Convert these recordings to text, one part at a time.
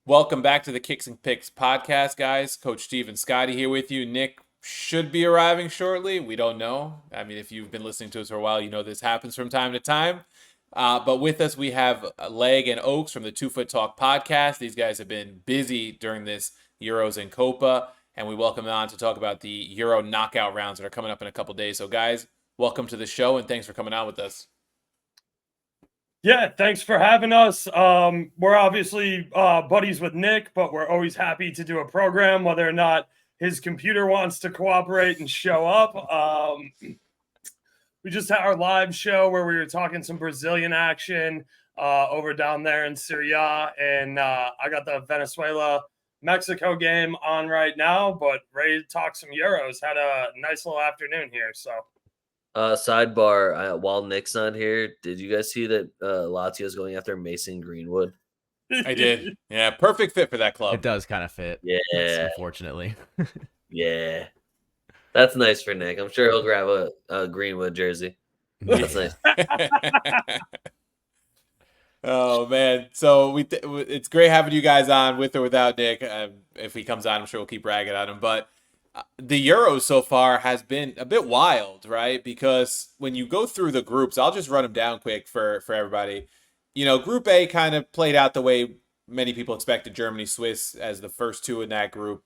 Welcome back to the Kicks and Picks podcast, guys. Coach Steve and Scotty here with you. Nick should be arriving shortly. We don't know. I mean, if you've been listening to us for a while, you know this happens from time to time. But with us, we have Leg and Oaks from the TwoFootTalk podcast. These guys have been busy during this Euros and Copa, and we welcome them on to talk about the Euro knockout rounds that are coming up in a couple days. So, guys, welcome to the show, and thanks for coming on with us. Yeah, thanks for having us. We're obviously buddies with Nick, but we're always happy to do a program, whether or not his computer wants to cooperate and show up. We just had our live show where we were talking some Brazilian action over down there in Syria, and I got the Venezuela-Mexico game on right now, but ready to talk some Euros. Had a nice little afternoon here, so. Sidebar, while Nick's not here, did you guys see that Lazio is going after Mason Greenwood? I did. Yeah, perfect fit for that club. It does kind of fit. Yeah. Unfortunately. Yeah. That's nice for Nick. I'm sure he'll grab a Greenwood jersey. That's nice. Oh, man. So it's great having you guys on with or without Nick. If he comes on, I'm sure we'll keep ragging on him. But the Euros so far has been a bit wild, right? Because when you go through the groups, I'll just run them down quick for everybody. You know, Group A kind of played out the way many people expected. Germany, Swiss as the first two in that group.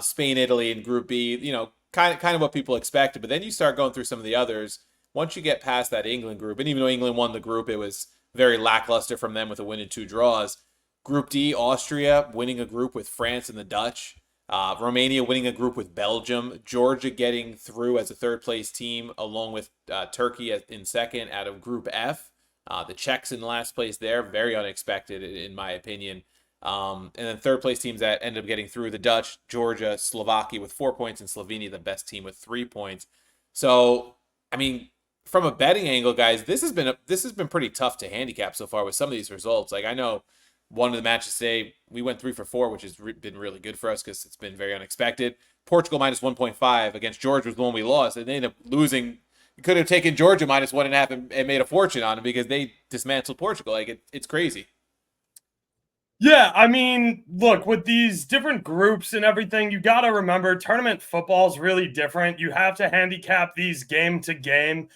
Spain, Italy in Group B, you know, kind of what people expected. But then you start going through some of the others. Once you get past that England group, and even though England won the group, it was very lackluster from them with a win and 2 draws. Group D, Austria winning a group with France and the Dutch. Romania winning a group with Belgium, Georgia getting through as a third place team along with Turkey in second out of Group F. The Czechs in last place there, very unexpected in my opinion. And then third place teams that ended up getting through: the Dutch, Georgia, Slovakia with 4 points, and Slovenia the best team with 3 points. So, I mean, from a betting angle, guys, this has been pretty tough to handicap so far with some of these results. Like, I know one of the matches today, we went 3 for 4, which has been really good for us because it's been very unexpected. Portugal minus 1.5 against Georgia was the one we lost, and they ended up losing. You could have taken Georgia minus 1.5 and made a fortune on them because they dismantled Portugal. Like, it's crazy. Yeah, I mean, look, with these different groups and everything, you got to remember tournament football is really different. You have to handicap these game to game.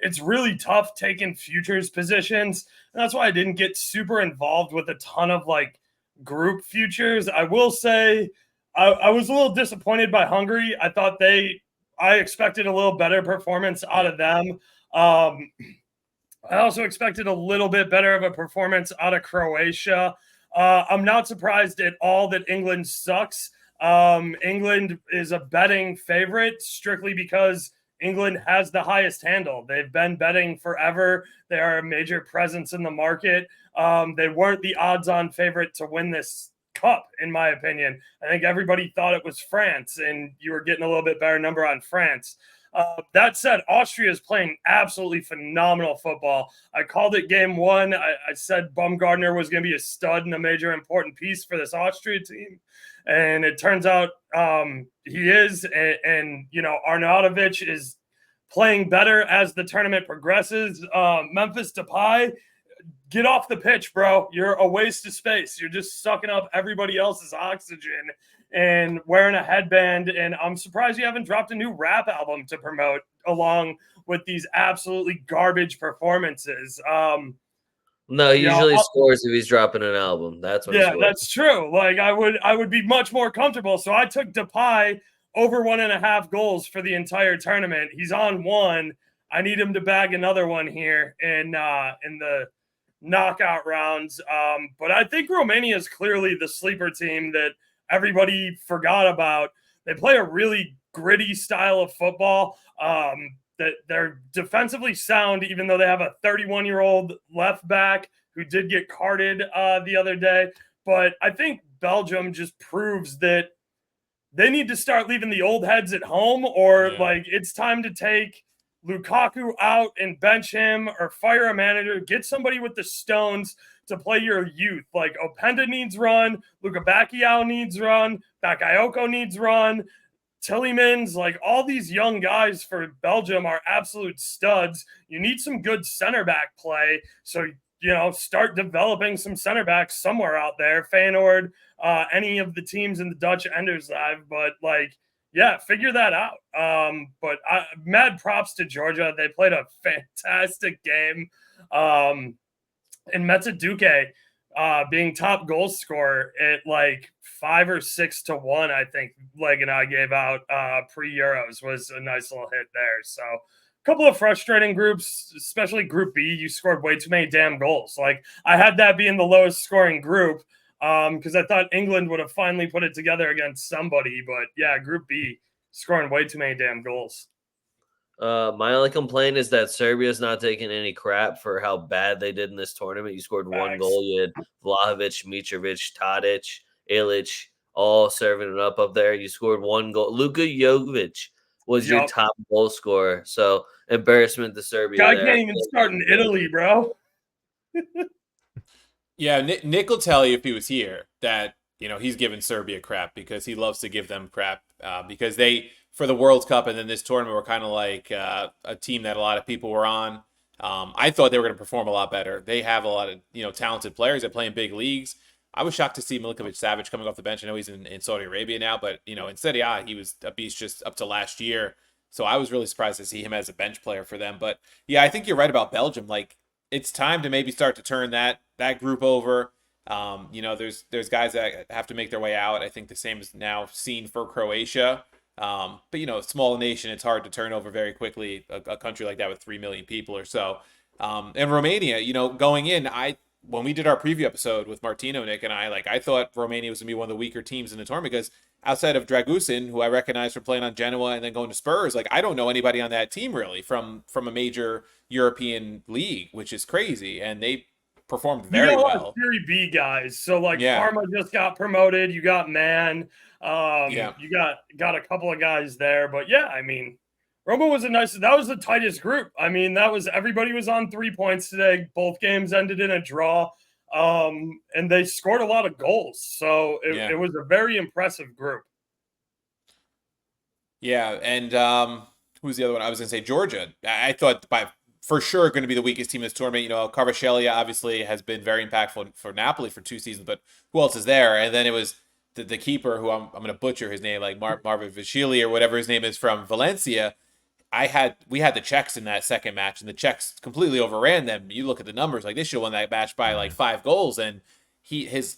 It's really tough taking futures positions. And that's why I didn't get super involved with a ton of like group futures. I will say I was a little disappointed by Hungary. I expected a little better performance out of them. I also expected a little bit better of a performance out of Croatia. I'm not surprised at all that England sucks. England is a betting favorite strictly because England has the highest handle. They've been betting forever. They are a major presence in the market. They weren't the odds-on favorite to win this cup, in my opinion. I think everybody thought it was France, and you were getting a little bit better number on France. That said, Austria is playing absolutely phenomenal football. I called it game one. I said Baumgartner was going to be a stud and a major important piece for this Austria team. And it turns out he is. And you know, Arnautovic is playing better as the tournament progresses. Memphis Depay, get off the pitch, bro. You're a waste of space. You're just sucking up everybody else's oxygen and wearing a headband. And I'm surprised you haven't dropped a new rap album to promote along with these absolutely garbage performances. No, he usually scores if he's dropping an album. That's what. Yeah, that's true. Like I would be much more comfortable. So I took Depay over 1.5 goals for the entire tournament. He's on 1. I need him to bag another one here in the knockout rounds. But I think Romania is clearly the sleeper team that everybody forgot about. They play a really gritty style of football. That they're defensively sound, even though they have a 31-year-old left back who did get carded the other day. But I think Belgium just proves that they need to start leaving the old heads at home, or like it's time to take Lukaku out and bench him or fire a manager. Get somebody with the stones to play your youth. Like Openda needs run, Luka Bacchiao needs run, Bakayoko needs run, Tillemans, like all these young guys for Belgium are absolute studs. You need some good center back play. So start developing some center backs somewhere out there. Feyenoord, any of the teams in the Dutch Enderslive, but figure that out. But mad props to Georgia. They played a fantastic game. And Metzaduke being top goal scorer at 5 or 6 to 1, I think Leg and I gave out pre-Euros was a nice little hit there. So a couple of frustrating groups, especially Group B. You scored way too many damn goals. I had that being the lowest scoring group because I thought England would have finally put it together against somebody. But yeah, Group B scoring way too many damn goals. My only complaint is that Serbia's not taking any crap for how bad they did in this tournament. You scored one goal. You had Vlahovic, Mitrovic, Tadic, Ilic, all serving it up there. You scored one goal. Luka Jovic was your top goal scorer. So embarrassment to Serbia. Guy can't even start in Italy, bro. Yeah, Nick will tell you if he was here that he's giving Serbia crap because he loves to give them crap because they, for the World Cup and then this tournament, were kind of like a team that a lot of people were on. I thought they were going to perform a lot better. They have a lot of talented players that play in big leagues. I was shocked to see Milinkovic-Savic coming off the bench. I know he's in Saudi Arabia now, but in Serie A, he was a beast just up to last year. So I was really surprised to see him as a bench player for them. But yeah, I think you're right about Belgium. It's time to maybe start to turn that group over. There's guys that have to make their way out. I think the same is now seen for Croatia. But small nation, it's hard to turn over very quickly, a country like that with 3 million people or so. And Romania, going in, when we did our preview episode with Martino, Nick, and I thought Romania was going to be one of the weaker teams in the tournament because outside of Dragusin, who I recognize from playing on Genoa and then going to Spurs, I don't know anybody on that team really from a major European league, which is crazy. And they performed very well. Serie B guys. So Parma just got promoted. You got Man. You got a couple of guys there. But yeah, I mean, Roma was that was the tightest group. I mean, everybody was on 3 points today. Both games ended in a draw. And they scored a lot of goals. So it was a very impressive group. Yeah, and who's the other one? I was going to say Georgia. I thought for sure going to be the weakest team in this tournament. Kvaratskhelia obviously has been very impactful for Napoli for 2 seasons, but who else is there? And then it was the keeper who I'm going to butcher his name, Marvin Vashili or whatever his name is from Valencia. We had the Czechs in that second match, and the Czechs completely overran them. You look at the numbers, they should have won that match by 5 goals, and his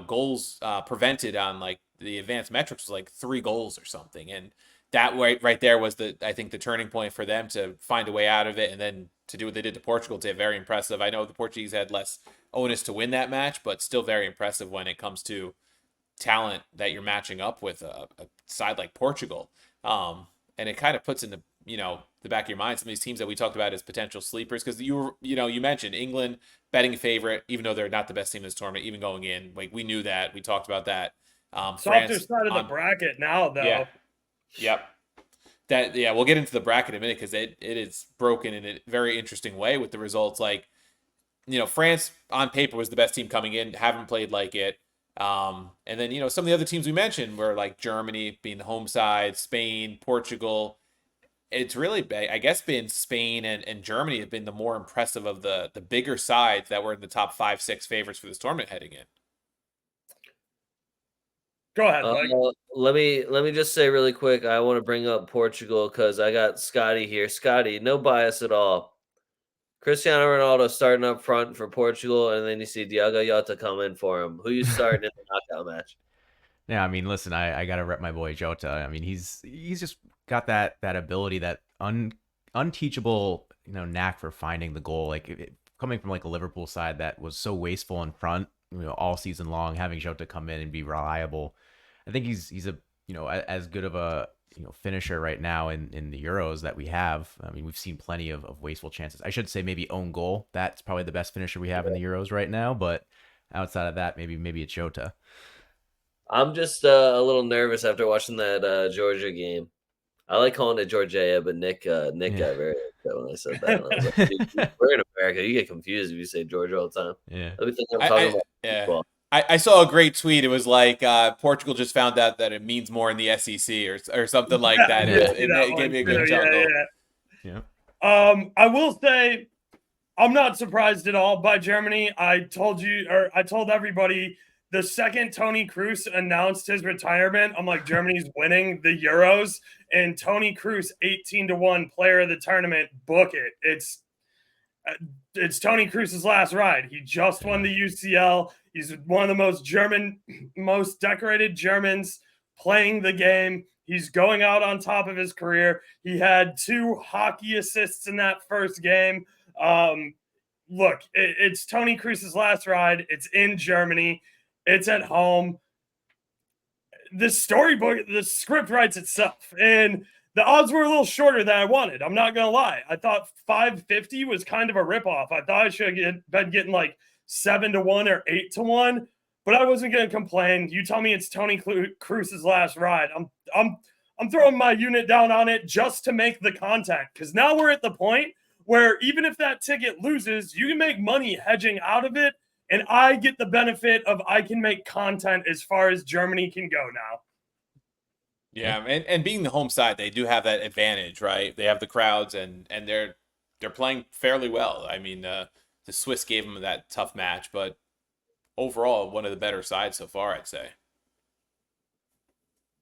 goals prevented on the advanced metrics was 3 goals or something, and that right there was I think the turning point for them to find a way out of it, and then to do what they did to Portugal. To very impressive. I know the Portuguese had less onus to win that match, but still very impressive when it comes to talent that you're matching up with a side like Portugal. And it kind of puts in the back of your mind some of these teams that we talked about as potential sleepers, because you mentioned England betting favorite, even though they're not the best team in this tournament, even going in. We knew that. We talked about that. Softer side of the bracket now, though. Yeah. Yep. We'll get into the bracket in a minute because it is broken in a very interesting way with the results. France on paper was the best team coming in, haven't played like it. And then, some of the other teams we mentioned were Germany being the home side, Spain, Portugal. It's really, I guess, been Spain and Germany have been the more impressive of the bigger sides that were in the top 5-6 favorites for this tournament heading in. Go ahead, let me just say really quick, I want to bring up Portugal because I got Scotty here. Scotty, no bias at all. Cristiano Ronaldo starting up front for Portugal, and then you see Diogo Jota come in for him. Who you starting in the knockout match? Yeah, I mean, listen, I gotta rep my boy Jota. I mean, he's just got that ability, that unteachable knack for finding the goal. Coming from a Liverpool side that was so wasteful in front, all season long, having Jota come in and be reliable. I think he's a as good of a finisher right now in the Euros that we have. I mean, we've seen plenty of wasteful chances. I should say maybe own goal. That's probably the best finisher we have in the Euros right now. But outside of that, maybe it's Jota. I'm just a little nervous after watching that Georgia game. I like calling it Georgia, but Nick got very upset when I said that. And I was like, we're in America. You get confused if you say Georgia all the time. Yeah. Let me think I'm talking about football. I saw a great tweet. It was Portugal just found out that it means more in the SEC or something like that. It gave me a good chuckle. Yeah. I will say I'm not surprised at all by Germany. I told everybody the second Tony Kroos announced his retirement, I'm like, Germany's winning the Euros, and Tony Kroos 18-1 player of the tournament. Book it. It's Tony Kroos's last ride. He just won the UCL. He's one of the most decorated Germans playing the game. He's going out on top of his career. He had 2 hockey assists in that first game. Look, it's Tony Kroos's last ride. It's in Germany. It's at home. The script writes itself. And the odds were a little shorter than I wanted. I'm not going to lie. I thought 550 was kind of a ripoff. I thought I should have been getting like 7-1 or 8-1, but I wasn't going to complain. You tell me it's Tony Kroos's last ride. I'm throwing my unit down on it just to make the content, because now we're at the point where even if that ticket loses, you can make money hedging out of it, and I get the benefit of I can make content as far as Germany can go now. Yeah, and being the home side, they do have that advantage, right? They have the crowds, and they're playing fairly well. I mean, the Swiss gave them that tough match, but overall, one of the better sides so far, I'd say.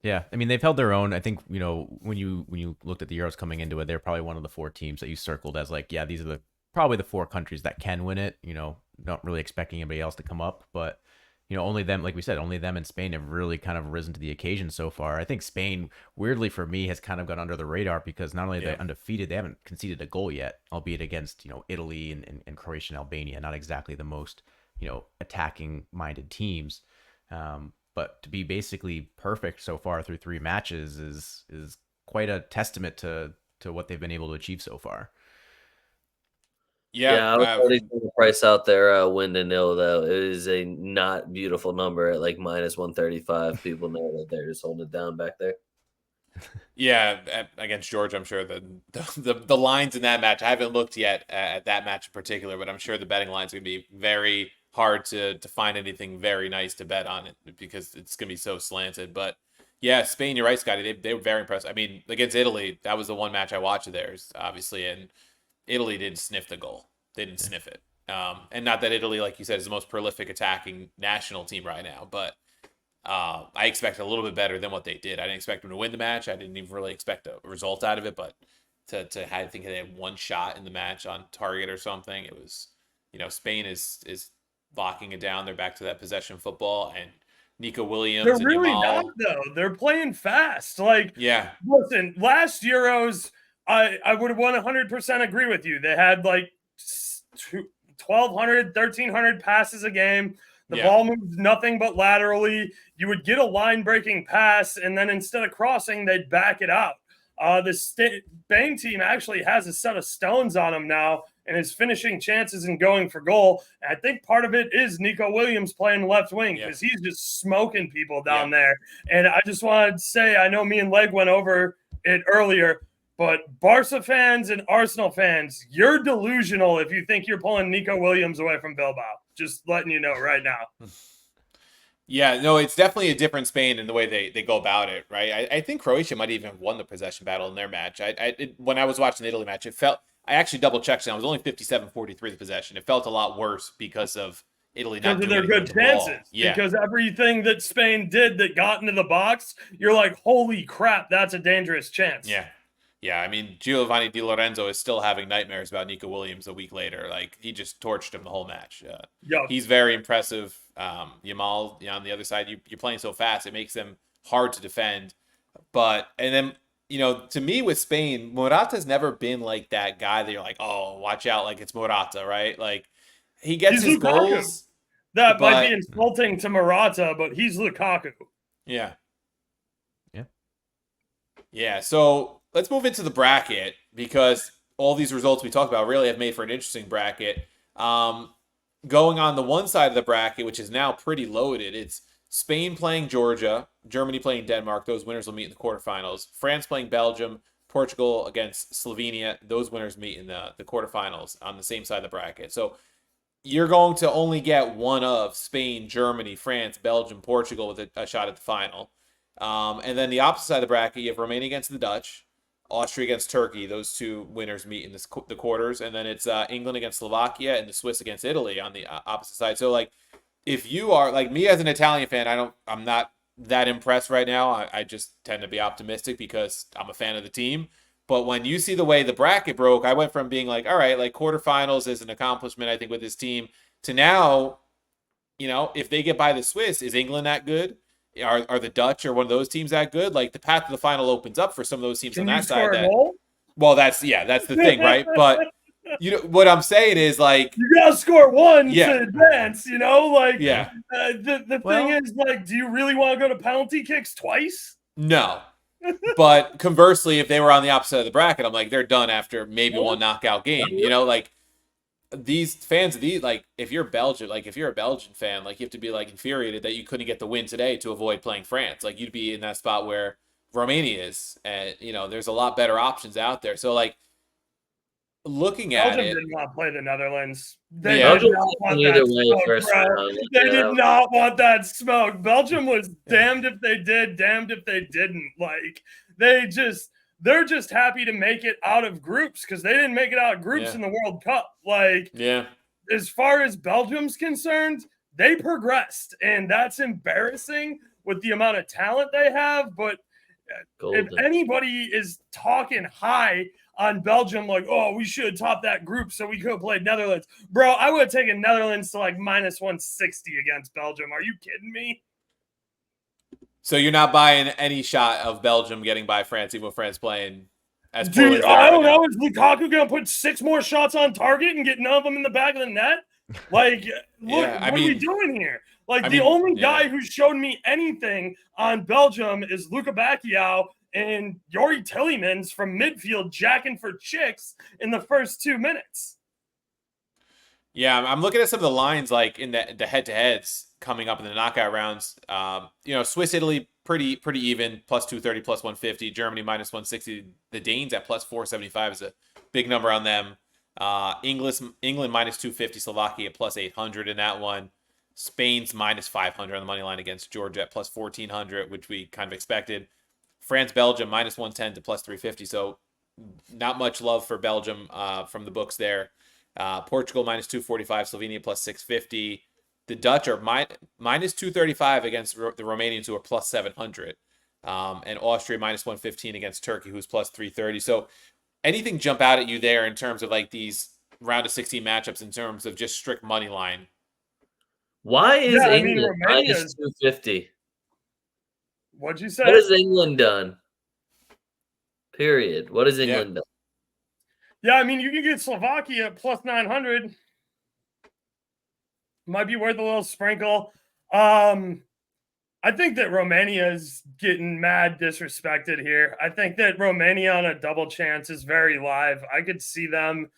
Yeah, I mean they've held their own. I think when you looked at the Euros coming into it, they're probably one of the 4 teams that you circled as like, yeah, these are probably the 4 countries that can win it. Not really expecting anybody else to come up, but only them, like we said, only them and Spain have really kind of risen to the occasion so far. I think Spain, weirdly for me, has kind of gone under the radar because not only are they undefeated, they haven't conceded a goal yet, albeit against Italy and Croatia and Albania, not exactly the most attacking minded teams. But to be basically perfect so far through 3 matches is quite a testament to what they've been able to achieve so far. Yeah, I was already seeing the price out there, win to nil, though. It is a not beautiful number at like minus 135. People know that they're just holding it down back there. Yeah, against Georgia, I'm sure the lines in that match, I haven't looked yet at that match in particular, but I'm sure the betting lines are going to be very hard to find anything very nice to bet on it because it's going to be so slanted. But yeah, Spain, you're right, Scotty. They were very impressed. I mean, against Italy, that was the one match I watched of theirs, obviously, and Italy didn't sniff the goal. They didn't sniff it. And not that Italy, like you said, is the most prolific attacking national team right now, but I expect a little bit better than what they did. I didn't expect them to win the match. I didn't even really expect a result out of it, but I think they had 1 shot in the match on target or something. It was, Spain is locking it down. They're back to that possession football, and Nico Williams. They're really not, though. They're playing fast. Like, listen, last Euros, I would have 100% agree with you. They had like 1,200, 1,300 passes a game. The ball moved nothing but laterally. You would get a line-breaking pass, and then instead of crossing, they'd back it out. The Spain team actually has a set of stones on them now and is finishing chances and going for goal. And I think part of it is Nico Williams playing left wing because he's just smoking people down there. And I just wanted to say, I know me and Leg went over it earlier, but Barca fans and Arsenal fans, you're delusional if you think you're pulling Nico Williams away from Bilbao. Just letting you know right now. Yeah, no, it's definitely a different Spain in the way they go about it, right? I think Croatia might even have won the possession battle in their match. When I was watching the Italy match, it felt, I actually double-checked, and it was only 57-43 the possession. It felt a lot worse because of Italy not doing their good chances. Yeah. Because everything that Spain did that got into the box, you're like, holy crap, that's a dangerous chance. Yeah. Yeah, I mean, Giovanni Di Lorenzo is still having nightmares about Nico Williams a week later. Like, he just torched him the whole match. He's very impressive. Yamal, on the other side, you're playing so fast, it makes them hard to defend. And then, to me with Spain, Morata's never been like that guy that you're like, oh, watch out, like it's Morata, right? Like, he gets his goals. That might be insulting to Morata, but he's Lukaku. Yeah. Yeah. Yeah, so let's move into the bracket because all these results we talked about really have made for an interesting bracket. Going on the one side of the bracket, which is now pretty loaded, it's Spain playing Georgia, Germany playing Denmark. Those winners will meet in the quarterfinals. France playing Belgium, Portugal against Slovenia. Those winners meet in the quarterfinals on the same side of the bracket. So you're going to only get one of Spain, Germany, France, Belgium, Portugal with a shot at the final. And then the opposite side of the bracket, you have Romania against the Dutch, Austria against Turkey. Those two winners meet in the quarters, and then it's England against Slovakia and the Swiss against Italy on the opposite side. So like, if you are like me as an Italian fan, I'm not that impressed right now. I just tend to be optimistic because I'm a fan of the team. But when you see the way the bracket broke, I went from being like, all right, like quarterfinals is an accomplishment, I think, with this team, to now, if they get by the Swiss, is England that good? Are the Dutch or one of those teams that good? Like the path to the final opens up for some of those teams on that side. Well, that's the thing, right? But what I'm saying is like you gotta score one Yeah. to advance. Like yeah, the thing is like, do you really want to go to penalty kicks twice? no. But conversely, if they were on the opposite of the bracket, I'm like, they're done after maybe one knockout game. Like these fans of these, like if you're Belgian, like if you're a Belgian fan, like you have to be like infuriated that you couldn't get the win today to avoid playing France. Like you'd be in that spot where Romania is, and there's a lot better options out there. So like looking at Belgium it, did not play the Netherlands. They Yeah. did not want that smoke, bro. They did not want that smoke. Belgium was damned if they did, damned if they didn't. Like they're just happy to make it out of groups because they didn't make it out of groups in the World Cup. Like, as far as Belgium's concerned, they progressed, and that's embarrassing with the amount of talent they have. But if anybody is talking high on Belgium, like, oh, we should top that group so we could have played Netherlands. Bro, I would have taken Netherlands to like minus 160 against Belgium. Are you kidding me? So you're not buying any shot of Belgium getting by France, even with France playing as poorly as I don't know. Is Lukaku going to put 6 more shots on target and get none of them in the back of the net? Like, look, what are we doing here? Like, the only guy who showed me anything on Belgium is Luka Bacchiao and Yori Tillemans from midfield jacking for chicks in the first 2 minutes. Yeah, I'm looking at some of the lines like in the head-to-heads coming up in the knockout rounds. Swiss, Italy, pretty even, plus 230, plus 150. Germany, minus 160. The Danes at plus 475 is a big number on them. England, minus 250. Slovakia, plus 800 in that one. Spain's minus 500 on the money line against Georgia at plus 1,400, which we kind of expected. France, Belgium, minus 110 to plus 350. So not much love for Belgium from the books there. Portugal, minus 245. Slovenia, plus 650. The Dutch are minus 235 against the Romanians, who are plus 700. And Austria, minus 115 against Turkey, who's plus 330. So anything jump out at you there in terms of like these round of 16 matchups in terms of just strict money line? Why is England minus 250? What'd you say? What has England done? Period. What has England done? Yeah, I mean, you can get Slovakia at plus 900. Might be worth a little sprinkle. I think that Romania is getting mad disrespected here. I think that Romania on a double chance is very live. I could see them,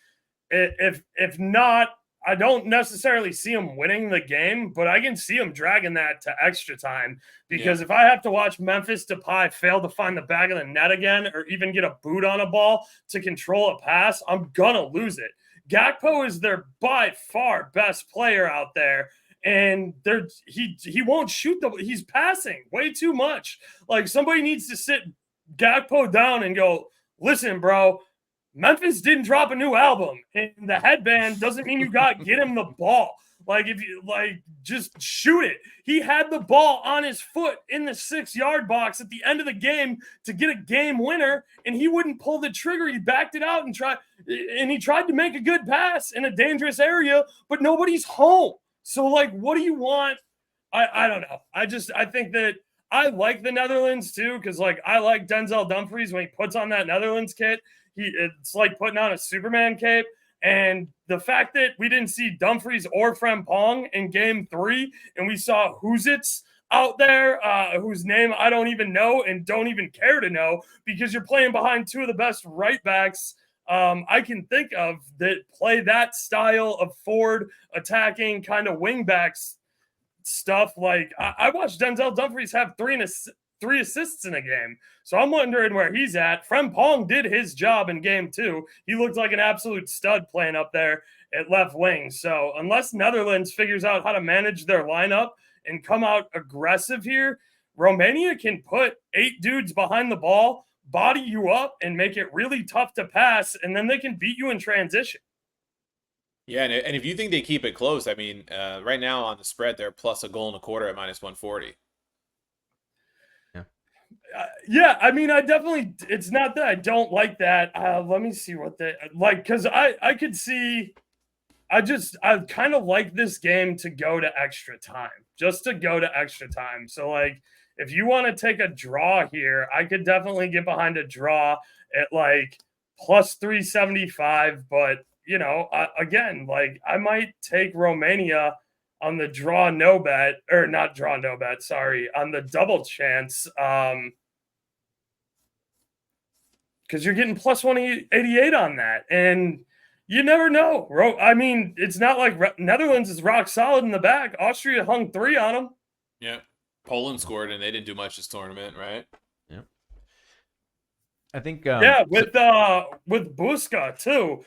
if not, I don't necessarily see them winning the game, but I can see them dragging that to extra time. Because if I have to watch Memphis Depay fail to find the back of the net again, or even get a boot on a ball to control a pass, I'm gonna lose it. Gakpo is their by far best player out there, and he won't shoot he's passing way too much. Like, somebody needs to sit Gakpo down and go, listen, bro, Memphis didn't drop a new album, and the headband doesn't mean you got to get him the ball. Like, if you just shoot it. He had the ball on his foot in the 6-yard box at the end of the game to get a game winner, and he wouldn't pull the trigger. He backed it out and he tried to make a good pass in a dangerous area, but nobody's home. So, like, what do you want? I don't know. I think that I like the Netherlands too, because like I like Denzel Dumfries when he puts on that Netherlands kit. It's like putting on a Superman cape. And the fact that we didn't see Dumfries or Frimpong in game 3, and we saw Huzits out there, whose name I don't even know and don't even care to know, because you're playing behind 2 of the best right backs I can think of that play that style of forward attacking kind of wing backs stuff. Like, I watched Denzel Dumfries have 3 assists in a game. So I'm wondering where he's at. Frimpong did his job in game 2. He looked like an absolute stud playing up there at left wing. So unless Netherlands figures out how to manage their lineup and come out aggressive here, Romania can put 8 dudes behind the ball, body you up and make it really tough to pass, and then they can beat you in transition. Yeah, and if you think they keep it close, I mean, right now on the spread, they're plus a goal and a quarter at -140. Yeah, I mean, I definitely. It's not that I don't like that. Let me see what they like, because I could see. I kind of like this game to go to extra time, just to go to extra time. So like, if you want to take a draw here, I could definitely get behind a draw at like plus 375. But again, like I might take Romania on the draw no bet, or not draw no bet. Sorry, on the double chance. Because you're getting plus 188 on that. And you never know. I mean, it's not like Netherlands is rock solid in the back. Austria hung 3 on them. Yeah. Poland scored, and they didn't do much this tournament, right? Yeah. I think with Buska too,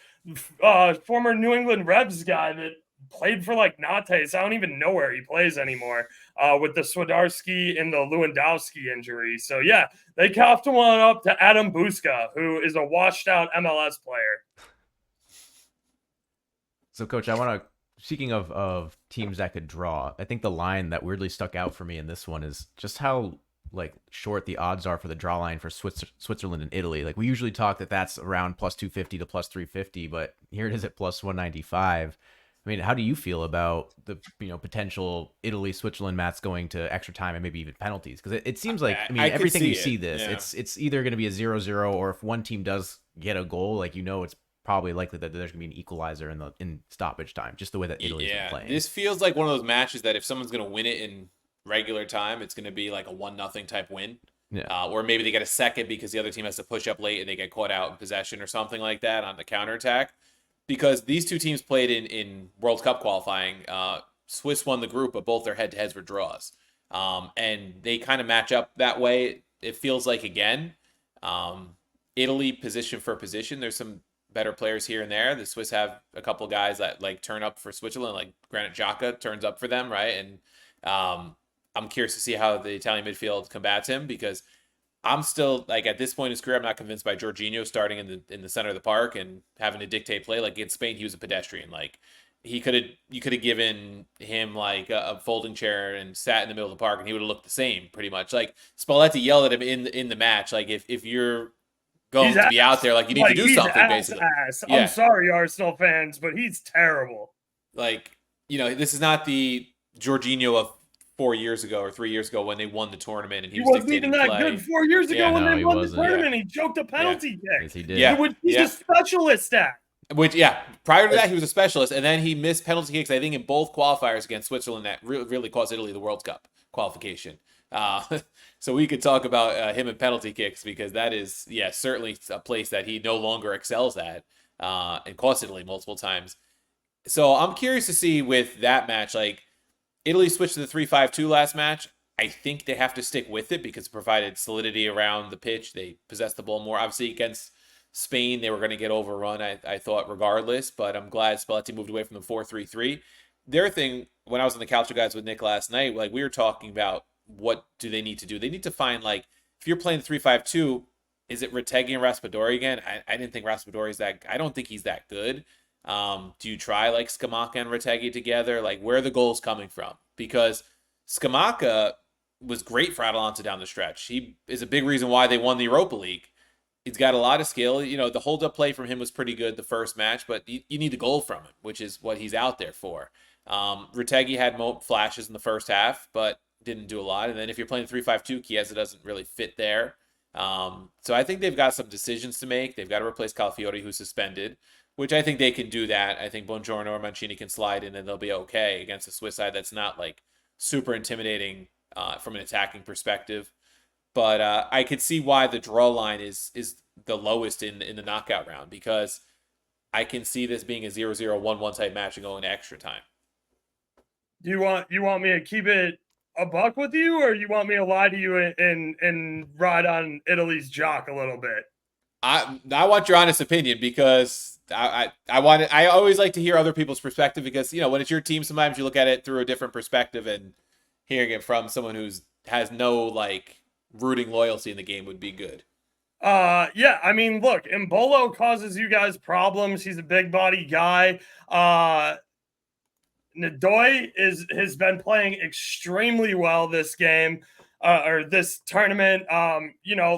former New England Rebs guy that played for like Nantes. I don't even know where he plays anymore. With the Swiderski and the Lewandowski injury. So yeah, they coughed one up to Adam Buska, who is a washed out MLS player. So, Coach, I want to. Speaking of teams that could draw, I think the line that weirdly stuck out for me in this one is just how like short the odds are for the draw line for Switzerland and Italy. Like we usually talk that that's around plus 250 to plus 350, but here it is at plus 195. I mean, how do you feel about the potential Italy Switzerland match going to extra time and maybe even penalties? Because it seems like everything you see this, yeah. it's either going to be a 0-0, or if one team does get a goal, like it's probably likely that there's gonna be an equalizer in stoppage time, just the way that Italy's been playing. This feels like one of those matches that if someone's gonna win it in regular time, it's gonna be like a 1-0 type win. Yeah. Or maybe they get a second because the other team has to push up late and they get caught out in possession or something like that on the counterattack. Because these two teams played in World Cup qualifying. Swiss won the group, but both their head-to-heads were draws. And they kind of match up that way. It feels like, again, Italy position for position. There's some better players here and there. The Swiss have a couple guys that like turn up for Switzerland, like Granit Xhaka turns up for them, right? And I'm curious to see how the Italian midfield combats him, because I'm still like at this point in his career, I'm not convinced by Jorginho starting in the center of the park and having to dictate play. Like in Spain, he was a pedestrian. Like you could have given him like a folding chair and sat in the middle of the park, and he would have looked the same pretty much. Like Spalletti yelled at him in the match. Like if you're going to be out there, like you need to do something, basically. Yeah. I'm sorry, Arsenal fans, but he's terrible. Like, this is not the Jorginho of 4 years ago or 3 years ago when they won the tournament and he was wasn't even that good 4 years ago when they won the tournament. He choked a penalty kick. Yes, he did. Yeah. Which he's a specialist at. Which, prior to that, he was a specialist, and then he missed penalty kicks, I think, in both qualifiers against Switzerland that really cost Italy the World Cup qualification. So we could talk about him and penalty kicks, because that is, certainly a place that he no longer excels at, and cost Italy multiple times. So I'm curious to see with that match, like, Italy switched to the 3-5-2 last match. I think they have to stick with it because it provided solidity around the pitch. They possessed the ball more. Obviously, against Spain, they were going to get overrun, I thought, regardless. But I'm glad Spalletti moved away from the 4-3-3. Their thing, when I was on the couch with guys with Nick last night, like we were talking about what do they need to do. They need to find, like, if you're playing 3-5-2, is it Retegui and Raspadori again? I didn't think Raspadori's that. I don't think he's that good. Do you try like Scamacca and Retegui together? Like, where are the goals coming from? Because Scamacca was great for Atalanta down the stretch. He is a big reason why they won the Europa League. He's got a lot of skill. The hold-up play from him was pretty good the first match, but you need the goal from him, which is what he's out there for. Retegui had flashes in the first half, but didn't do a lot. And then if you're playing 3-5-2, Chiesa doesn't really fit there. So I think they've got some decisions to make. They've got to replace Calafiori, who's suspended, which I think they can do that. I think Buongiorno or Mancini can slide in and they'll be okay against a Swiss side that's not like super intimidating from an attacking perspective. But I could see why the draw line is the lowest in the knockout round, because I can see this being a 0-0, 1-1 type match and going to extra time. Do you want me to keep it a buck with you, or you want me to lie to you and ride on Italy's jock a little bit? I want your honest opinion, because I always like to hear other people's perspective, because when it's your team, sometimes you look at it through a different perspective, and hearing it from someone who's has no like rooting loyalty in the game would be good. Yeah, I mean, look, Embolo causes you guys problems. He's a big body guy. Nadoy has been playing extremely well this game, or this tournament.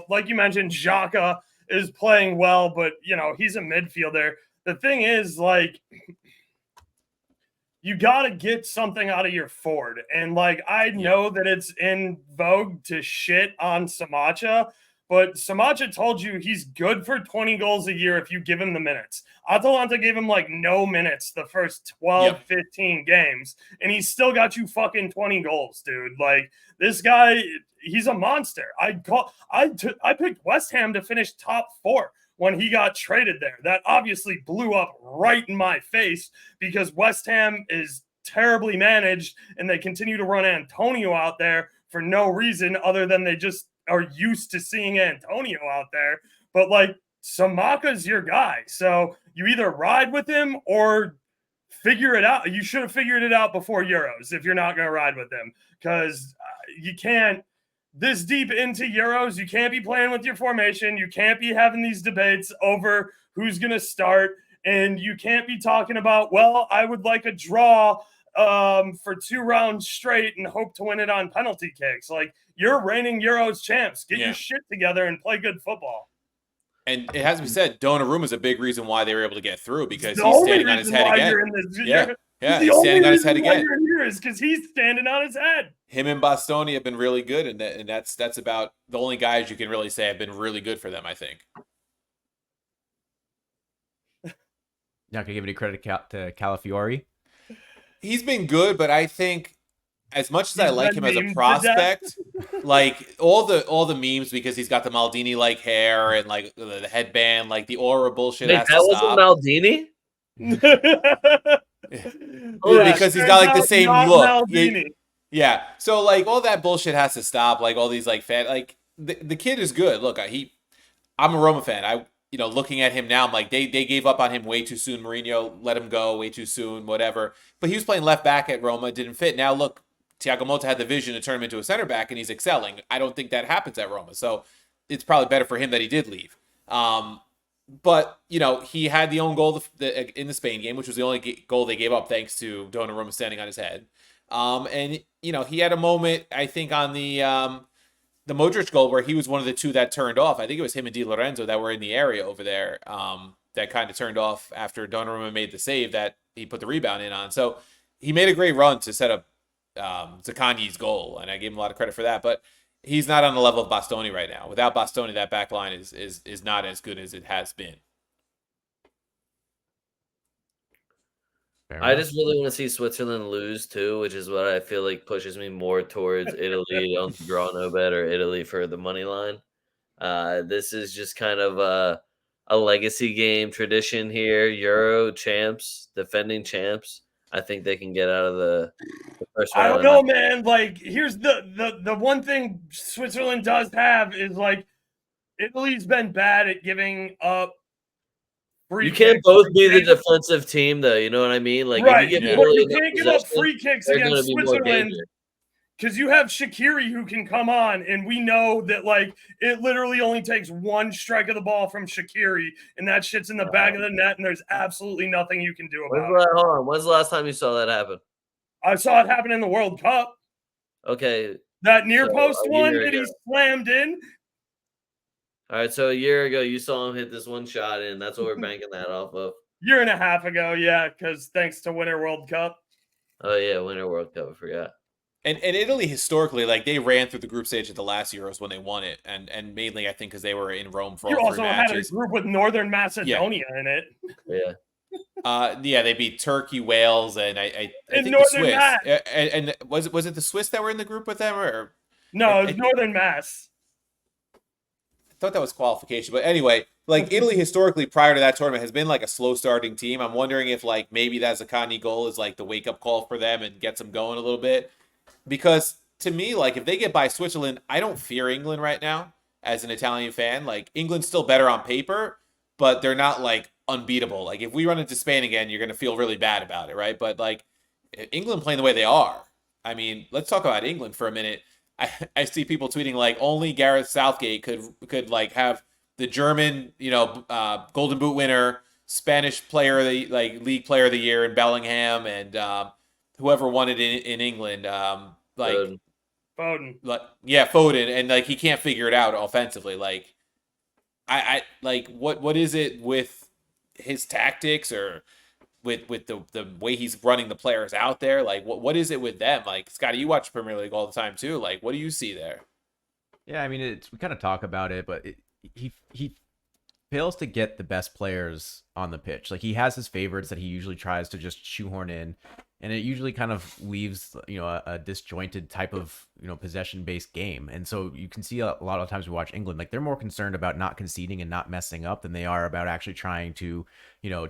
Like you mentioned, Xhaka is playing well, but he's a midfielder. The thing is, like, you got to get something out of your Ford. And like, I know that it's in vogue to shit on Samacha, but Samacha told you he's good for 20 goals a year if you give him the minutes. Atalanta gave him like no minutes the first 12, 15 games, and he's still got you fucking 20 goals, dude. Like, this guy, he's a monster. I picked West Ham to finish top 4 when he got traded there. That obviously blew up right in my face because West Ham is terribly managed and they continue to run Antonio out there for no reason other than they just are used to seeing Antonio out there. But like, Samaka's your guy. So you either ride with him or figure it out. You should have figured it out before Euros if you're not going to ride with him, because you can't, this deep into Euros, you can't be playing with your formation. You can't be having these debates over who's going to start. And you can't be talking about, well, I would like a draw for 2 rounds straight and hope to win it on penalty kicks. Like, you're reigning Euros champs. Get your shit together and play good football. And it has to be said, Donnarumma is a big reason why they were able to get through, because he's standing on his head again. He's standing on his head again. Because he's standing on his head. Him and Bastoni have been really good, and that's about the only guys you can really say have been really good for them, I think. Not gonna give any credit to Calafiori. He's been good, but I think as much as I like him as a prospect, like all the memes because he's got the Maldini like hair and like the headband, like the aura bullshit. Wait, has that to wasn't stop. Maldini? Because he's got like the same look. Maldini. Yeah. So like all that bullshit has to stop. Like all these like fan, like the kid is good. Look, I'm a Roma fan. Looking at him now, I'm like, they gave up on him way too soon. Mourinho let him go way too soon, whatever. But he was playing left back at Roma, didn't fit. Now look, Thiago Motta had the vision to turn him into a center back, and he's excelling. I don't think that happens at Roma, so it's probably better for him that he did leave. But he had the own goal in the Spain game, which was the only goal they gave up, thanks to Donnarumma standing on his head. And he had a moment, I think, on the Modric goal where he was one of the two that turned off. I think it was him and Di Lorenzo that were in the area over there that kind of turned off after Donnarumma made the save that he put the rebound in on. So he made a great run to set up Zaccagni's goal, and I gave him a lot of credit for that. But he's not on the level of Bastoni right now. Without Bastoni, that back line is not as good as it has been. I just really want to see Switzerland lose too, which is what I feel like pushes me more towards Italy. Don't draw no bet or Italy for the money line. This is just kind of a legacy game tradition here. Euro champs, defending champs. I think they can get out of the first round. I don't know, man. Like, here's the one thing Switzerland does have is, like, Italy's been bad at giving up. You can't both be the defensive team, though. You know what I mean? Like, right. If you can't give up free kicks against Switzerland because you have Shaqiri who can come on, and we know that, like, it literally only takes one strike of the ball from Shaqiri, and that shit's in the back of the net, and there's absolutely nothing you can do about it. Hold on. When's the last time you saw that happen? I saw it happen in the World Cup. Okay. That near post one that he slammed in. All right, so a year ago, you saw him hit this one shot, and that's what we're banking that off of. Year and a half ago, yeah, because thanks to Winter World Cup. Oh, yeah, Winter World Cup, I forgot. And Italy, historically, like, they ran through the group stage at the last Euros when they won it, and mainly, I think, because they were in Rome for all 3 matches. You also had a group with Northern Macedonia in it. Yeah. They beat Turkey, Wales, and I think Northern the Swiss. Mass. And was it the Swiss that were in the group with them, or no? It was Northern Mass. I thought that was qualification, but anyway, like, Italy historically prior to that tournament has been like a slow starting team. I'm wondering if, like, maybe that Zaccagni goal is like the wake up call for them and gets them going a little bit. Because to me, like, if they get by Switzerland, I don't fear England right now as an Italian fan. Like, England's still better on paper, but they're not, like, unbeatable. Like, if we run into Spain again, you're going to feel really bad about it, right? But, like, England playing the way they are. I mean, let's talk about England for a minute. I see people tweeting, like, only Gareth Southgate could like have the German, Golden Boot winner, Spanish player of the league player of the year in Bellingham, and whoever won it in England, Foden. yeah, Foden, and like he can't figure it out offensively. Like I like what is it with his tactics or with the way he's running the players out there? Like what is it with them? Like Scotty, you watch Premier League all the time too. Like what do you see there? Yeah, I mean, we kind of talk about it, but he fails to get the best players on the pitch. Like he has his favorites that he usually tries to just shoehorn in, and it usually kind of leaves a disjointed type of possession based game. And so you can see a lot of times we watch England, like they're more concerned about not conceding and not messing up than they are about actually trying to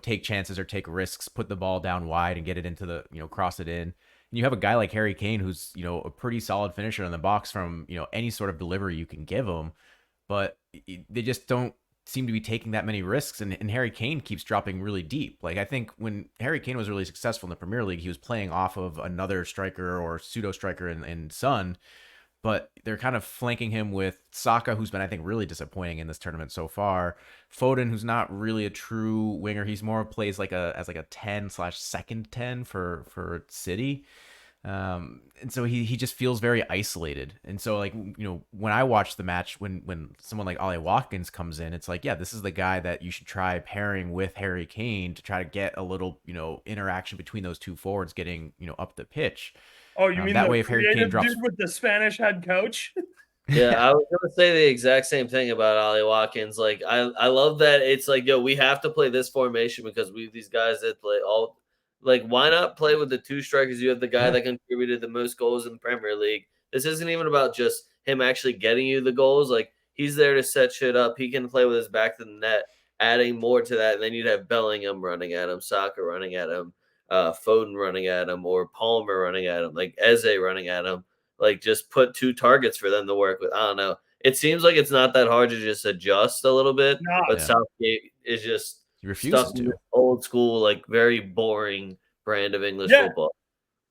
take chances or take risks, put the ball down wide and get it into the cross it in. And you have a guy like Harry Kane who's a pretty solid finisher in the box from any sort of delivery you can give him, but they just don't seem to be taking that many risks, and Harry Kane keeps dropping really deep. Like I think when Harry Kane was really successful in the Premier League, he was playing off of another striker or pseudo striker in Son, but they're kind of flanking him with Saka, who's been I think really disappointing in this tournament so far. Foden, who's not really a true winger, he's more plays like as like a 10/second 10 for City. And so he just feels very isolated. And so like when I watch the match, when someone like Ollie Watkins comes in, it's like, yeah, this is the guy that you should try pairing with Harry Kane to try to get a little interaction between those two forwards getting up the pitch. Oh, you mean that the way if Harry Kane creative drops dude with the Spanish head coach? Yeah, I was gonna say the exact same thing about Ollie Watkins. Like, I love that it's like, yo, we have to play this formation because we these guys that play all like, why not play with the two strikers? You have the guy Yeah. that contributed the most goals in the Premier League. This isn't even about just him actually getting you the goals. Like, he's there to set shit up. He can play with his back to the net, adding more to that. And then you'd have Bellingham running at him, Saka running at him, Foden running at him, or Palmer running at him, like Eze running at him. Like, just put two targets for them to work with. I don't know. It seems like it's not that hard to just adjust a little bit, Nah. but Yeah. Southgate is just He refuses stuck in to. this old school, like very boring brand of English Yeah. football.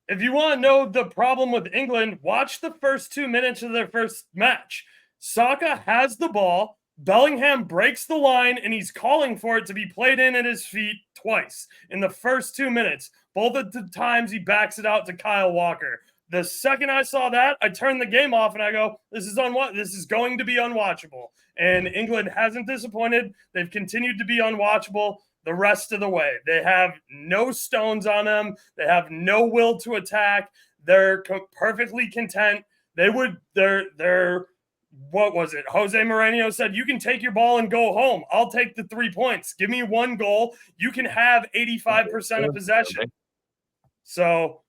If you want to know the problem with England, watch the first 2 minutes of their first match. Saka has the ball. Bellingham breaks the line and he's calling for it to be played in at his feet twice in the first 2 minutes. Both of the times he backs it out to Kyle Walker. The second I saw that, I turned the game off and I go, this is going to be unwatchable. And England hasn't disappointed. They've continued to be unwatchable the rest of the way. They have no stones on them. They have no will to attack. They're perfectly content. They're what was it? Jose Mourinho said, you can take your ball and go home. I'll take the 3 points. Give me one goal. You can have 85% of possession. So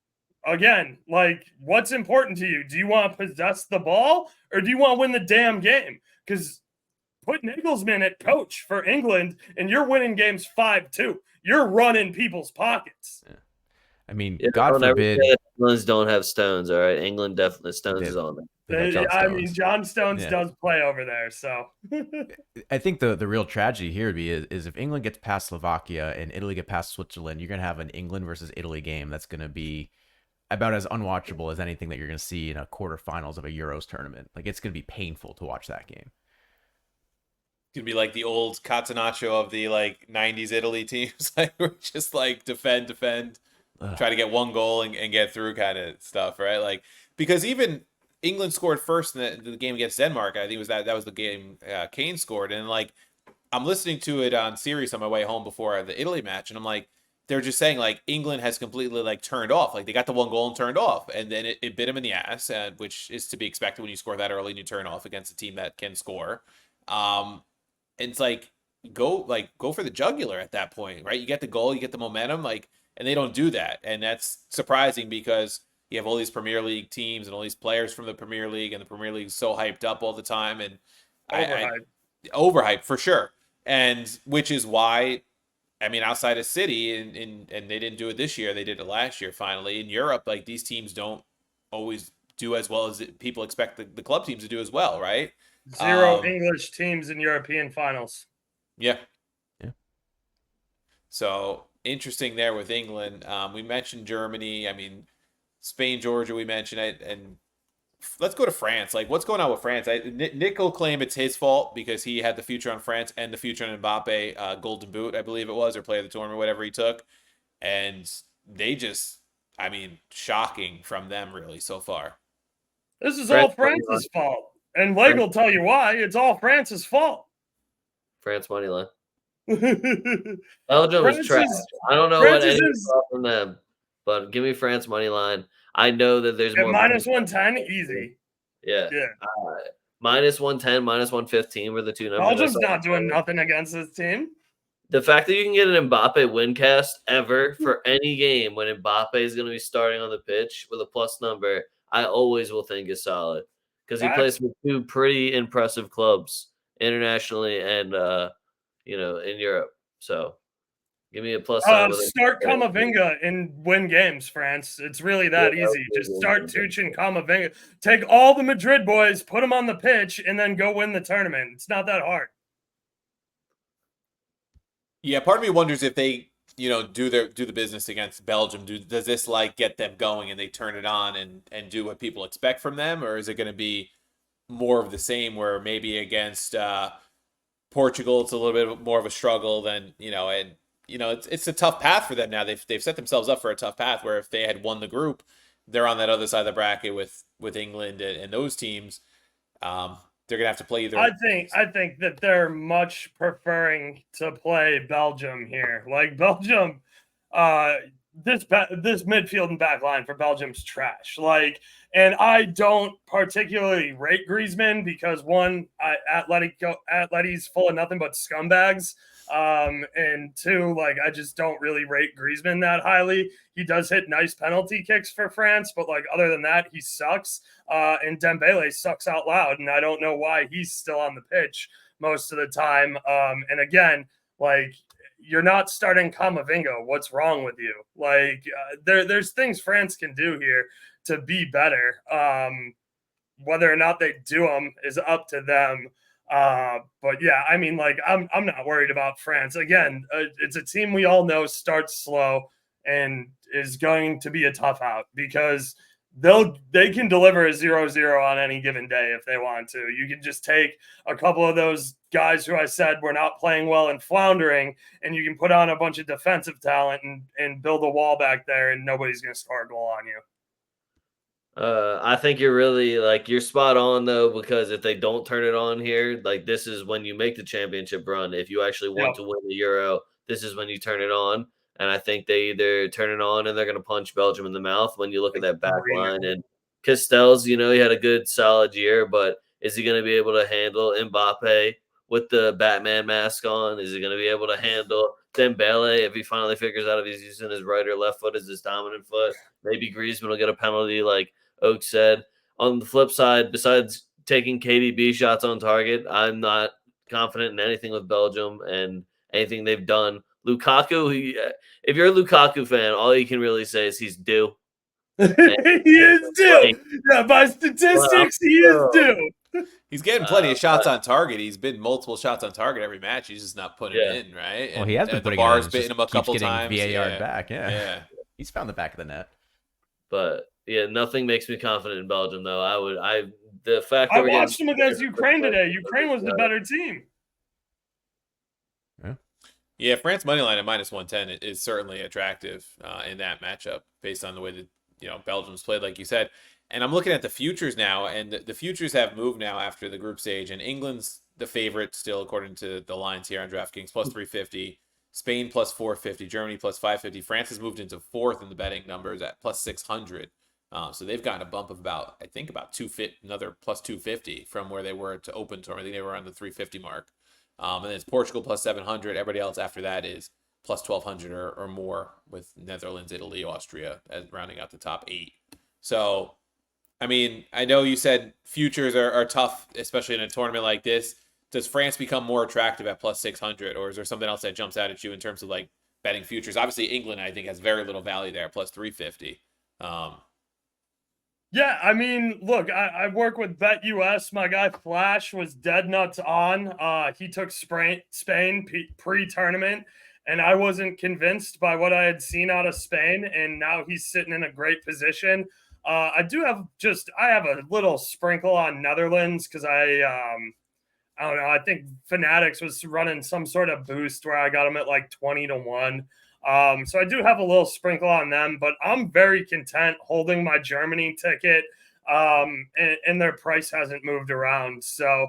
again, like, what's important to you? Do you want to possess the ball or do you want to win the damn game? Because put Nagelsmann at coach for England and you're winning games 5-2. You're running people's pockets. Yeah. I mean, Yeah, God forbid. England don't have stones. All right, England definitely stones is on them. John Stones does play over there. So I think the real tragedy here would be is if England gets past Slovakia and Italy get past Switzerland, you're gonna have an England versus Italy game that's gonna be about as unwatchable as anything that you're gonna see in a quarterfinals of a Euros tournament. Like it's gonna be painful to watch that game. It's gonna be like the old Catenaccio of the like '90s Italy teams, like we're just like defend, try to get one goal and get through kind of stuff, right? Like because even England scored first in the game against Denmark. I think that was the game Kane scored, and like I'm listening to it on Sirius on my way home before the Italy match, and I'm like, they're just saying like England has completely like turned off. Like they got the one goal and turned off, and then it bit them in the ass, which is to be expected when you score that early and you turn off against a team that can score. And it's like go for the jugular at that point, right? You get the goal, you get the momentum, like, and they don't do that, and that's surprising because you have all these Premier League teams and all these players from the Premier League, and the Premier League is so hyped up all the time, and overhyped for sure, and which is why. I mean, outside of City, and they didn't do it this year. They did it last year, finally. In Europe, like, these teams don't always do as well as people expect the club teams to do as well, right? Zero English teams in European finals. Yeah. So, interesting there with England. We mentioned Germany. I mean, Spain, Georgia, we mentioned it. And let's go to France. Like, what's going on with France? Nick will claim it's his fault because he had the future on France and the future on Mbappe, Golden Boot, I believe it was, or Player of the Tournament, whatever he took. And they just, I mean, shocking from them really so far. This is all France's fault. And Leg will tell you why. It's all France's fault. France money line. Belgium is trash. I don't know what anyone saw from them, but give me France money line. I know that there's more. Minus 110, easy. Yeah. Minus 110, minus 115 were the two numbers. Belgium's not doing nothing against this team. The fact that you can get an Mbappe win cast ever for any game when Mbappe is going to be starting on the pitch with a plus number, I always will think is solid because he plays with two pretty impressive clubs internationally and in Europe. So give me a plus sign. Start Camavinga and win games, France. It's really that easy. Just start Tuch and Camavinga. Take all the Madrid boys, put them on the pitch, and then go win the tournament. It's not that hard. Yeah, part of me wonders if they, do the business against Belgium. Does this like get them going and they turn it on and do what people expect from them, or is it going to be more of the same where maybe against Portugal it's a little bit more of a struggle than it's a tough path for them now. They've set themselves up for a tough path where if they had won the group, they're on that other side of the bracket with England and those teams. They're gonna have to play either. I think that they're much preferring to play Belgium here. Like Belgium, this midfield and back line for Belgium's trash. Like, and I don't particularly rate Griezmann because one, Atleti's full of nothing but scumbags. And two, like I just don't really rate Griezmann that highly. He does hit nice penalty kicks for France, but like other than that, he sucks. And Dembele sucks out loud, and I don't know why he's still on the pitch most of the time. And again, like you're not starting Camavinga. What's wrong with you? Like there's things France can do here to be better. Whether or not they do them is up to them. But yeah, I mean, like I'm not worried about France. Again, it's a team we all know starts slow and is going to be a tough out because they can deliver a 0-0 on any given day if they want to. You can just take a couple of those guys who I said were not playing well and floundering, and you can put on a bunch of defensive talent and build a wall back there, and nobody's going to score a goal on you. I think you're spot on though, because if they don't turn it on here, like this is when you make the championship run. If you actually want to win the Euro, this is when you turn it on. And I think they either turn it on and they're going to punch Belgium in the mouth when you look at that back line. And Castells, he had a good solid year, but is he going to be able to handle Mbappe with the Batman mask on? Is he going to be able to handle Dembele if he finally figures out if he's using his right or left foot as his dominant foot? Maybe Griezmann will get a penalty like Oak said. On the flip side, besides taking KDB shots on target, I'm not confident in anything with Belgium and anything they've done. Lukaku, if you're a Lukaku fan, all you can really say is he's due. He is due. Yeah, by statistics, he is due. He's getting plenty of shots on target. He's been multiple shots on target every match. He's just not putting it in, right? Well, he has been putting the bar's it in. Bitten him a couple times. VAR back, yeah. He's found the back of the net. But yeah, nothing makes me confident in Belgium, though. I watched him against Ukraine today. Ukraine was the better team. Yeah, France money line at minus 110 is certainly attractive in that matchup based on the way that Belgium's played, like you said. And I'm looking at the futures now, and the futures have moved now after the group stage. And England's the favorite still, according to the lines here on DraftKings, plus 350. Spain plus 450. Germany plus 550. France has moved into fourth in the betting numbers at plus 600. So they've gotten a bump of about 250, another plus 250 from where they were to open tour. I think they were on the 350 mark. And then it's Portugal plus 700. Everybody else after that is plus 1,200 or more, with Netherlands, Italy, Austria as rounding out the top 8. So, I mean, I know you said futures are tough, especially in a tournament like this. Does France become more attractive at plus 600, or is there something else that jumps out at you in terms of like betting futures? Obviously, England, I think, has very little value there, plus 350. Yeah, I mean, look, I work with BetUS. My guy Flash was dead nuts on. He took Spain pre-tournament, and I wasn't convinced by what I had seen out of Spain, and now he's sitting in a great position. I have a little sprinkle on Netherlands because I don't know. I think Fanatics was running some sort of boost where I got them at like 20-1. So I do have a little sprinkle on them, but I'm very content holding my Germany ticket, and their price hasn't moved around. So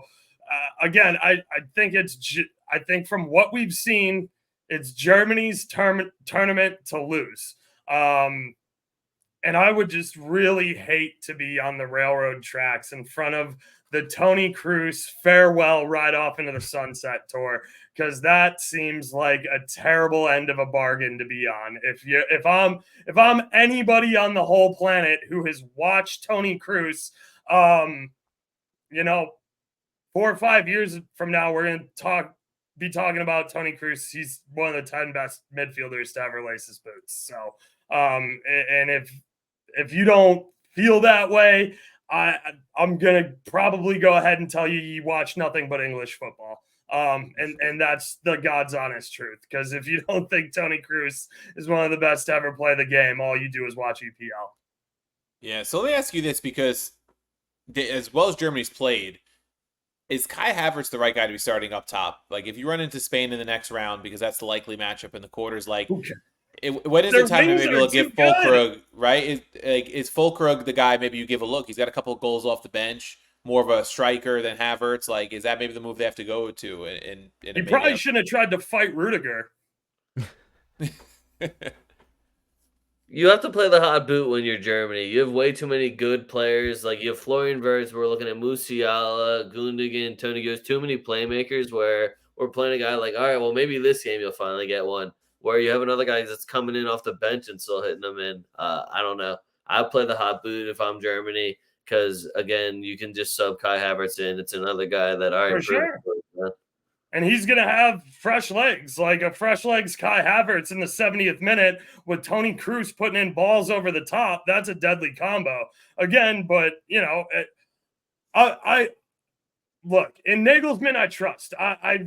again, I think from what we've seen, it's Germany's tournament to lose. And I would just really hate to be on the railroad tracks in front of the Tony Cruz farewell ride off into the sunset tour, because that seems like a terrible end of a bargain to be on. If I'm anybody on the whole planet who has watched Tony Cruz, you know, 4 or 5 years from now, we're going to be talking about Tony Cruz. He's one of the 10 best midfielders to ever lace his boots. So, and if you don't feel that way, I'm gonna probably go ahead and tell you watch nothing but English football. And that's the God's honest truth. Because if you don't think Tony Cruz is one of the best to ever play the game, all you do is watch EPL. Yeah, so let me ask you this, because as well as Germany's played, is Kai Havertz the right guy to be starting up top? Like, if you run into Spain in the next round, because that's the likely matchup in the quarters, like, when is the time to maybe give Fulkrug, right? Is Fulkrug the guy maybe you give a look? He's got a couple of goals off the bench, more of a striker than Havertz. Like, is that maybe the move they have to go to? He probably shouldn't have tried to fight Rudiger. You have to play the hot boot when you're Germany. You have way too many good players. Like, you have Florian Wirtz. We're looking at Musiala, Gundogan, Tony Kroos. Too many playmakers where we're playing a guy like, all right, well, maybe this game you'll finally get one. Where you have another guy that's coming in off the bench and still hitting them in. I don't know. I play the hot boot if I'm Germany because, again, you can just sub Kai Havertz in. It's another guy that, all right, for sure. And he's going to have fresh legs, like a fresh legs Kai Havertz in the 70th minute with Tony Cruz putting in balls over the top. That's a deadly combo. Again, but, you know, I look, in Nagelsmann, I trust. I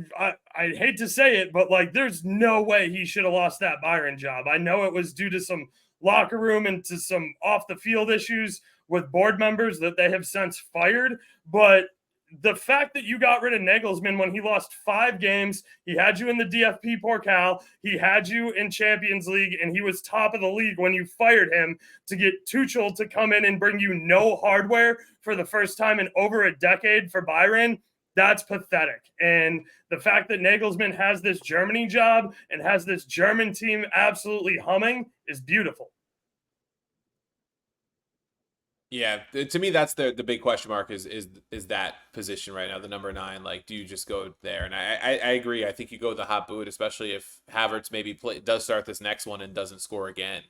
hate to say it, but, like, there's no way he should have lost that Bayern job. I know it was due to some locker room and to some off-the-field issues with board members that they have since fired, but the fact that you got rid of Nagelsmann when he lost 5 games, he had you in the DFP Pokal, he had you in Champions League, and he was top of the league when you fired him to get Tuchel to come in and bring you no hardware for the first time in over a decade for Bayern, that's pathetic. And the fact that Nagelsmann has this Germany job and has this German team absolutely humming is beautiful. Yeah, to me, that's the big question mark is that position right now, the number 9. Like, do you just go there? And I agree. I think you go the hot boot, especially if Havertz maybe does start this next one and doesn't score again.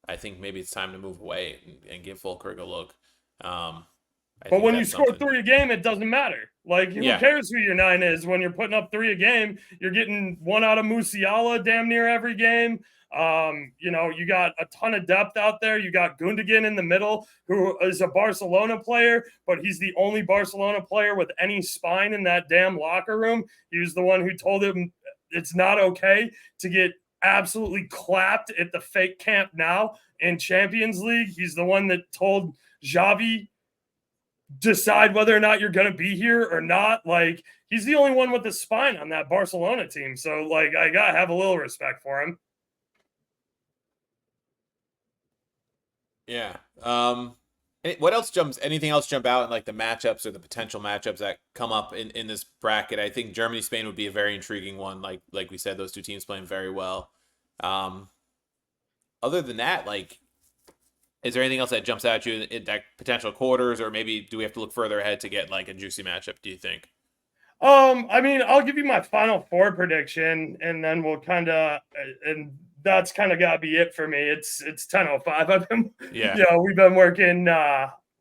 I think maybe it's time to move away and give Fulkrug a look. But when you score 3 a game, it doesn't matter. Like, who cares who your 9 is? When you're putting up 3 a game, you're getting 1 out of Musiala damn near every game. You know, you got a ton of depth out there. You got Gundogan in the middle, who is a Barcelona player, but he's the only Barcelona player with any spine in that damn locker room. He was the one who told him it's not okay to get absolutely clapped at the fake Camp Nou in Champions League. He's the one that told Xavi, decide whether or not you're going to be here or not. Like, he's the only one with the spine on that Barcelona team. So, like, I got to have a little respect for him. Yeah. What else anything else jump out in, like, the matchups or the potential matchups that come up in this bracket? I think Germany, Spain would be a very intriguing one. Like we said, those two teams playing very well. Other than that, like, is there anything else that jumps out at you in that potential quarters, or maybe do we have to look further ahead to get, like, a juicy matchup, do you think? I mean, I'll give you my Final Four prediction, and then we'll kind of, and that's kind of got to be it for me. It's 10:05.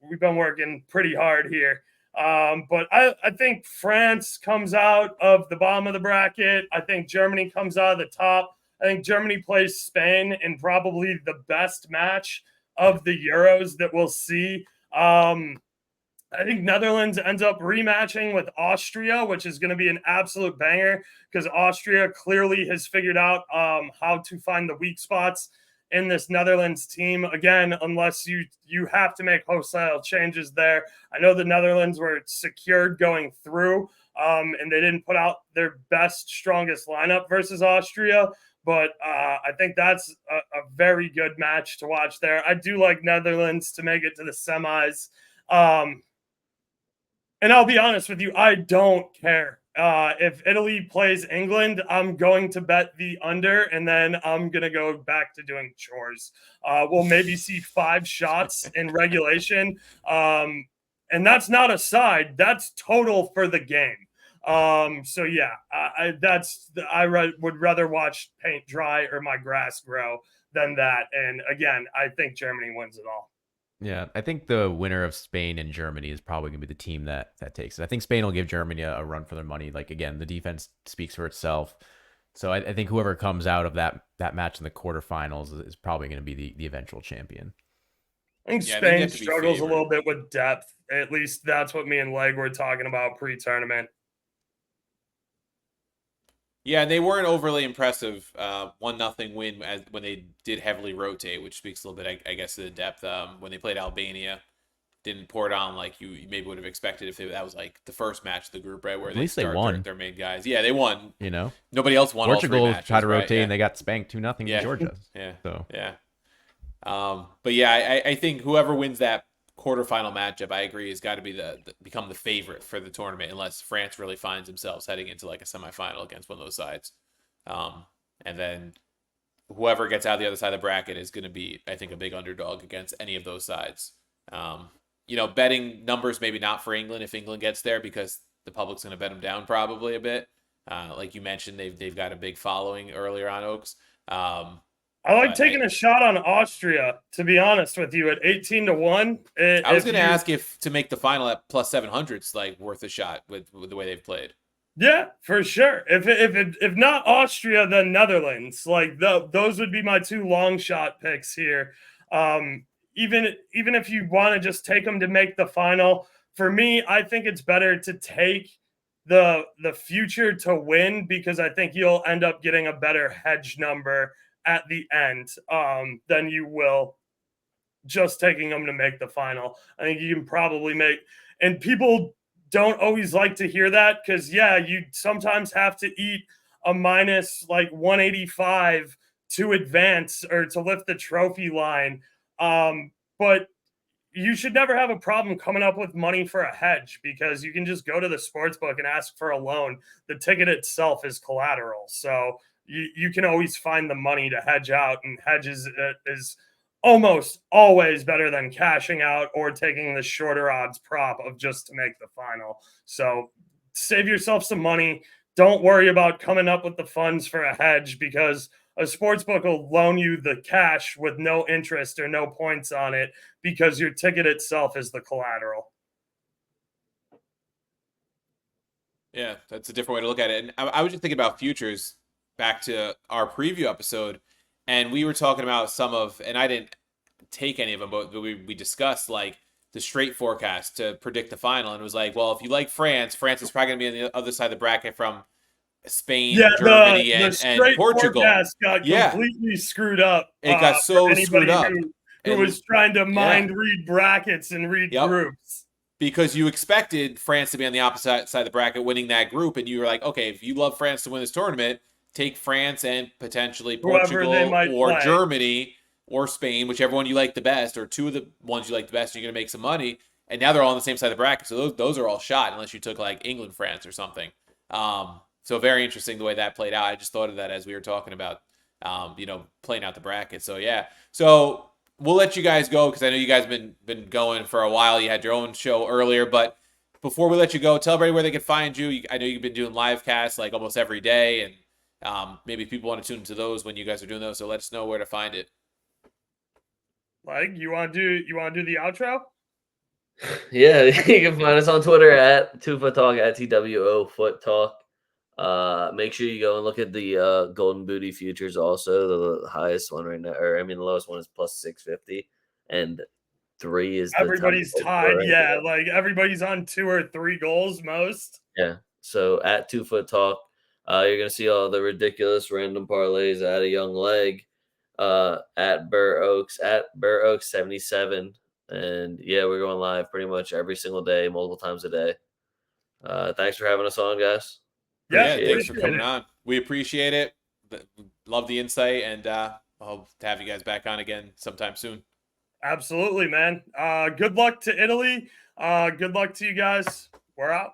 We've been working pretty hard here. But I think France comes out of the bottom of the bracket. I think Germany comes out of the top. I think Germany plays Spain in probably the best match of the Euros that we'll see. I think Netherlands ends up rematching with Austria, which is going to be an absolute banger because Austria clearly has figured out how to find the weak spots in this Netherlands team. Again, unless you have to make wholesale changes there. I know the Netherlands were secured going through, and they didn't put out their best, strongest lineup versus Austria. But I think that's a very good match to watch there. I do like Netherlands to make it to the semis. And I'll be honest with you, I don't care. If Italy plays England, I'm going to bet the under, and then I'm going to go back to doing chores. We'll maybe see 5 shots in regulation. And that's not a side, that's total for the game. So yeah, would rather watch paint dry or my grass grow than that. And again, I think Germany wins it all. Yeah, I think the winner of Spain and Germany is probably going to be the team that takes it. I think Spain will give Germany a run for their money. Like, again, the defense speaks for itself. So I think whoever comes out of that match in the quarterfinals is probably going to be the eventual champion. I think Spain struggles a little bit with depth. At least that's what me and Leg were talking about pre-tournament. Yeah, they weren't overly impressive. 1-0 win when they did heavily rotate, which speaks a little bit, I guess, to the depth. When they played Albania, didn't pour it on like you maybe would have expected if that was like the first match of the group, right? Where at least they won. Their main guys. Yeah, they won. You know, nobody else won. Portugal all 3 matches, tried to rotate right? and they got spanked 2-0 to Georgia. Yeah. So yeah. But yeah, I think whoever wins that quarterfinal matchup, I agree, has got to be become the favorite for the tournament, unless France really finds themselves heading into like a semifinal against one of those sides. And then whoever gets out the other side of the bracket is going to be, I think, a big underdog against any of those sides. Betting numbers maybe not for England if England gets there, because the public's going to bet them down probably a bit. Like you mentioned, they've got a big following earlier on, Oaks. I like taking a shot on Austria, to be honest with you, at 18-1. I was going to ask if to make the final at plus 700 is like worth a shot with the way they've played. Yeah, for sure. If not Austria, then Netherlands. Like those would be my 2 long shot picks here. Even if you want to just take them to make the final, for me, I think it's better to take the future to win, because I think you'll end up getting a better hedge number at the end than you will just taking them to make the final. I think you can probably make, and people don't always like to hear that, because you sometimes have to eat a minus like 185 to advance or to lift the trophy line. But you should never have a problem coming up with money for a hedge, because you can just go to the sports book and ask for a loan. The ticket itself is collateral. So you can always find the money to hedge out, and hedges is almost always better than cashing out or taking the shorter odds prop of just to make the final. So save yourself some money. Don't worry about coming up with the funds for a hedge, because a sportsbook will loan you the cash with no interest or no points on it, because your ticket itself is the collateral. Yeah, that's a different way to look at it. And I was just thinking about futures back to our preview episode, and we were talking about some of, and I didn't take any of them, but we discussed like the straight forecast to predict the final, and it was like, well, if you like France is probably going to be on the other side of the bracket from Spain, Germany, and Portugal. Got completely screwed up. It got so screwed up. Who was trying to read brackets and read groups. Because you expected France to be on the opposite side of the bracket winning that group, and you were like, okay, if you love France to win this tournament, take France and potentially Portugal or Germany or Spain, whichever one you like the best, or 2 of the ones you like the best, and you're going to make some money. And now they're all on the same side of the bracket, so those are all shot, unless you took like England, France, or something. So very interesting the way that played out. I just thought of that as we were talking about, playing out the bracket. So yeah, so we'll let you guys go, because I know you guys have been going for a while. You had your own show earlier, but before we let you go, tell everybody where they can find you. I know you've been doing live casts like almost every day, and maybe people want to tune into those when you guys are doing those. So let us know where to find it. Like, you want to do the outro? Yeah, you can find us on Twitter at TwoFootTalk, at TWOFootTalk. Make sure you go and look at the Golden Booty futures also. The highest one right now, the lowest one is plus 650, and 3 is everybody's tied. Yeah, like everybody's on 2 or 3 goals most. Yeah. So at TwoFootTalk, you're gonna see all the ridiculous random parlays at a young leg. at Burr Oaks 77. And yeah, we're going live pretty much every single day, multiple times a day. Thanks for having us on, guys. Yeah, Yeah, thanks for appreciate coming it. on. We appreciate it. Love the insight, and I hope to have you guys back on again sometime soon. Absolutely, man. Good luck to Italy. Good luck to you guys. We're out.